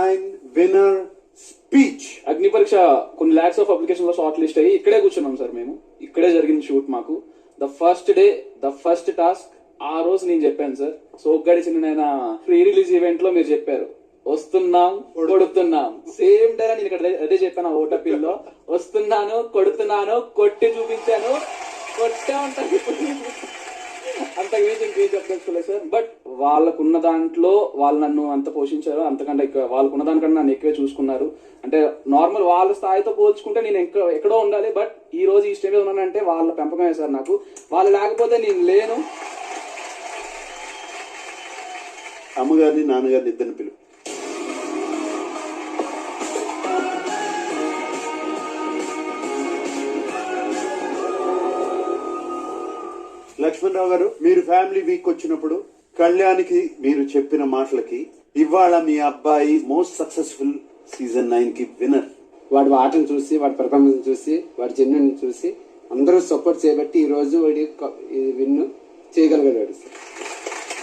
9 winner speech. అగ్ని పరీక్ష కొన్ని లాక్స్ ఆఫ్ అప్లికేషన్ లో షార్ట్ లిస్ట్ అయ్యి ఇక్కడే కూర్చున్నాం సార్. మేము ఇక్కడే జరిగింది షూట్ మాకు. The first day, the first task ఆ రోజు నేను చెప్పాను సార్. సోప్ గడిచిన నేను ప్రీ రిలీజ్ ఈవెంట్ లో మీరు చెప్పారు వస్తున్నాం కొడుతున్నాం, సేమ్ డే నేను ఇక్కడ అదే చెప్పాను ఓటపిల్లో. వస్తున్నాను కొడుతున్నాను, కొట్టి చూపించాను, కొట్టే ఉంటాను. అంతకు మించి ఇంకేం చెప్పదలుచుకోలేదు సార్. బట్ వాళ్ళకున్న దాంట్లో వాళ్ళు నన్ను అంత పోషించారు, అంతకంటే ఎక్కువ వాళ్ళకున్న దానికంటే నన్ను ఎక్కువే చూసుకున్నారు. అంటే నార్మల్ వాళ్ళ స్థాయితో పోల్చుకుంటే నేను ఎక్కడో ఉండాలి, బట్ ఈ రోజు ఈ స్టేజ్ ఉన్నానంటే వాళ్ళ పెంపకమే సార్ నాకు. వాళ్ళు లేకపోతే నేను లేను. అమ్మగారిని నాన్నగారిని ఇద్దరిని పిలుపు. లక్ష్మణరావు గారు, మీరు ఫ్యామిలీ వీక్ వచ్చినప్పుడు కళ్యాణ్కి మీరు చెప్పిన మాటలకి ఇవాళ మీ అబ్బాయి మోస్ట్ సక్సెస్ఫుల్ సీజన్ 9 కి విన్నర్. వాడి ఆటను చూసి, వాడి పెర్ఫార్మెన్స్ చూసి, వాడి జెన్యున్ చూసి అందరూ సపోర్ట్ చేయబట్టి ఈ రోజు వాడి విన్ చేయగలిగాడు సార్.